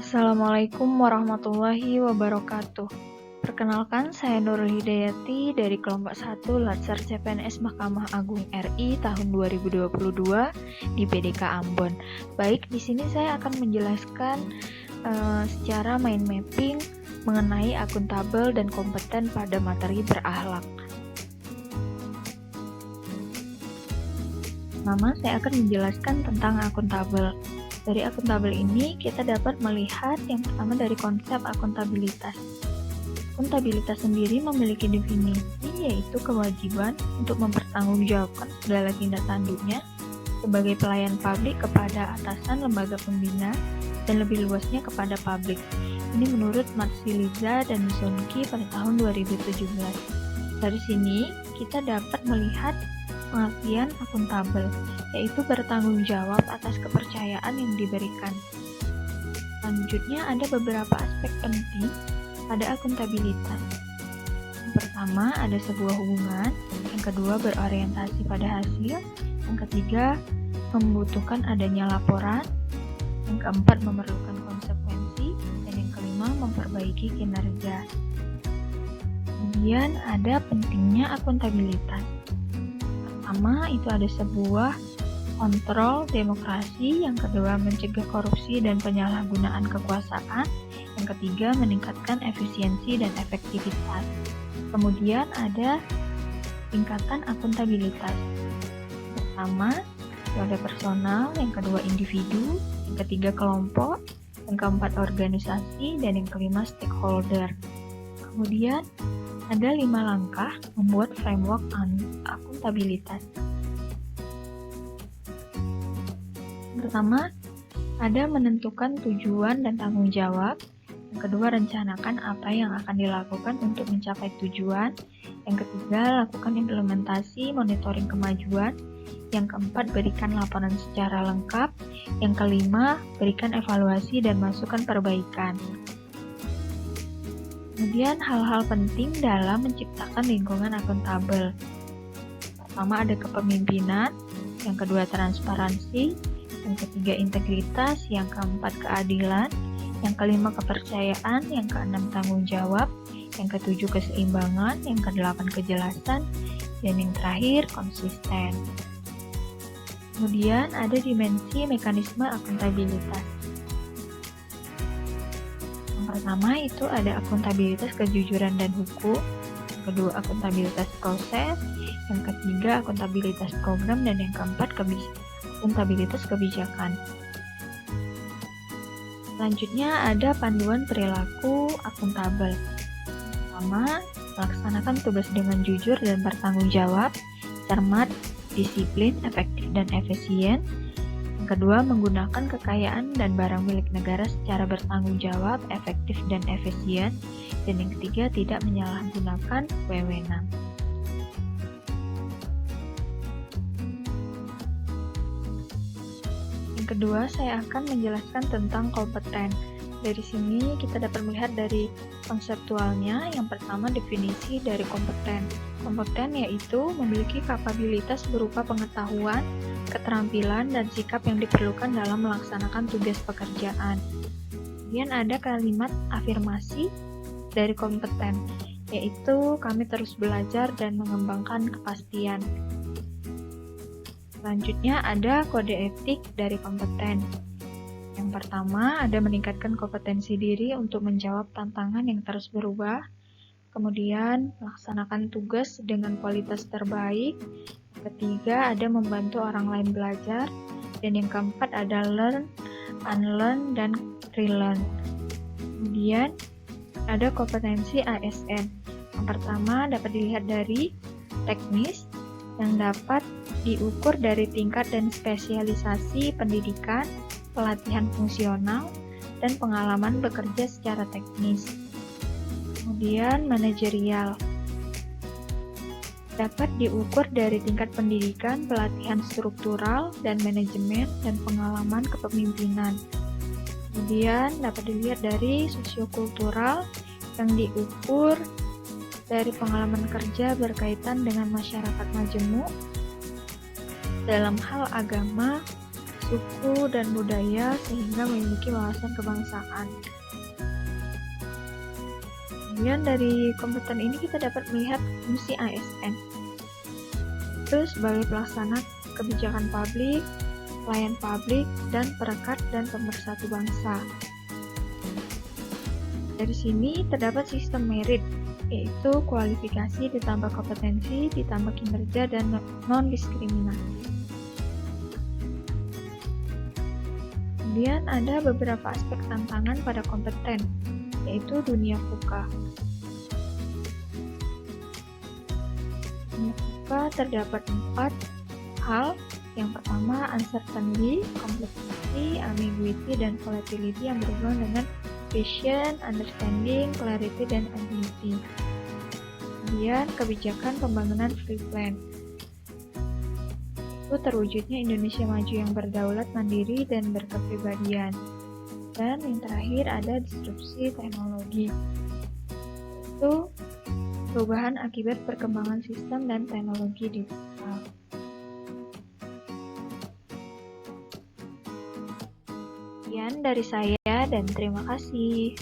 Assalamualaikum warahmatullahi wabarakatuh. Perkenalkan, saya Nurul Hidayati dari kelompok 1 Latsar CPNS Mahkamah Agung RI tahun 2022 di PDK Ambon. Baik, di sini saya akan menjelaskan secara mind mapping mengenai akuntabel dan kompeten pada materi berakhlak. Pertama, saya akan menjelaskan tentang akuntabel. Dari akuntabel ini, kita dapat melihat yang pertama dari konsep akuntabilitas. Akuntabilitas sendiri memiliki definisi, yaitu kewajiban untuk mempertanggungjawabkan segala tindak tanduknya sebagai pelayan publik kepada atasan lembaga pembina dan lebih luasnya kepada publik. Ini menurut Matsiliza dan Zonki pada tahun 2017. Dari sini, kita dapat melihat pengertian akuntabel, yaitu bertanggung jawab atas kepercayaan yang diberikan. Selanjutnya ada beberapa aspek penting pada akuntabilitas. Yang pertama ada sebuah hubungan, yang kedua berorientasi pada hasil, yang ketiga membutuhkan adanya laporan, yang keempat memerlukan konsekuensi, dan yang kelima memperbaiki kinerja. Kemudian ada pentingnya akuntabilitas. Pertama, itu ada sebuah kontrol demokrasi, yang kedua mencegah korupsi dan penyalahgunaan kekuasaan, yang ketiga meningkatkan efisiensi dan efektivitas. Kemudian ada tingkatan akuntabilitas. Pertama, itu ada personal, yang kedua individu, yang ketiga kelompok, yang keempat organisasi, dan yang kelima stakeholder. Kemudian ada 5 langkah membuat framework akuntabilitas. Pertama, ada menentukan tujuan dan tanggung jawab. Yang kedua, rencanakan apa yang akan dilakukan untuk mencapai tujuan. Yang ketiga, lakukan implementasi monitoring kemajuan. Yang keempat, berikan laporan secara lengkap. Yang kelima, berikan evaluasi dan masukan perbaikan. Kemudian hal-hal penting dalam menciptakan lingkungan akuntabel. Pertama ada kepemimpinan, yang kedua transparansi, yang ketiga integritas, yang keempat keadilan, yang kelima kepercayaan, yang keenam tanggung jawab, yang ketujuh keseimbangan, yang kedelapan kejelasan, dan yang terakhir konsisten. Kemudian ada dimensi mekanisme akuntabilitas. Pertama itu ada akuntabilitas kejujuran dan hukum, yang kedua akuntabilitas proses, yang ketiga akuntabilitas program, dan yang keempat akuntabilitas kebijakan. Selanjutnya ada panduan perilaku akuntabel. Pertama, melaksanakan tugas dengan jujur dan bertanggung jawab, cermat, disiplin, efektif, dan efisien. Yang kedua, menggunakan kekayaan dan barang milik negara secara bertanggung jawab, efektif, dan efisien. Dan yang ketiga, tidak menyalahgunakan wewenang. Yang kedua, saya akan menjelaskan tentang kompeten. Dari sini kita dapat melihat dari konseptualnya. Yang pertama, definisi dari kompeten. Kompeten yaitu memiliki kapabilitas berupa pengetahuan, keterampilan, dan sikap yang diperlukan dalam melaksanakan tugas pekerjaan. Kemudian ada kalimat afirmasi dari kompeten, yaitu kami terus belajar dan mengembangkan kepastian. Selanjutnya ada kode etik dari kompeten. Yang pertama ada meningkatkan kompetensi diri untuk menjawab tantangan yang terus berubah. Kemudian melaksanakan tugas dengan kualitas terbaik. Ketiga, ada membantu orang lain belajar. Dan yang keempat ada learn, unlearn, dan relearn. Kemudian ada kompetensi ASN. Yang pertama dapat dilihat dari teknis, yang dapat diukur dari tingkat dan spesialisasi pendidikan, pelatihan fungsional, dan pengalaman bekerja secara teknis. Kemudian manajerial dapat diukur dari tingkat pendidikan, pelatihan struktural, dan manajemen, dan pengalaman kepemimpinan. Kemudian dapat dilihat dari sosiokultural yang diukur dari pengalaman kerja berkaitan dengan masyarakat majemuk dalam hal agama, suku, dan budaya sehingga memiliki wawasan kebangsaan. Kemudian dari kompeten ini kita dapat melihat fungsi ASN. Itu sebagai pelaksana kebijakan publik, pelayan publik, dan perekat dan pemersatu bangsa. Dari sini terdapat sistem merit, yaitu kualifikasi ditambah kompetensi, ditambah kinerja, dan non-diskriminasi. Kemudian ada beberapa aspek tantangan pada kompeten, yaitu dunia VUCA. Dunia VUCA terdapat 4 hal. Yang pertama, uncertainty, complexity, ambiguity, dan volatility yang berhubungan dengan vision, understanding, clarity, dan ability. Kemudian, kebijakan pembangunan free plan. Itu terwujudnya Indonesia maju yang berdaulat, mandiri, dan berkepribadian. Dan yang terakhir ada disrupsi teknologi. Itu perubahan akibat perkembangan sistem dan teknologi digital. Sekian dari saya dan terima kasih.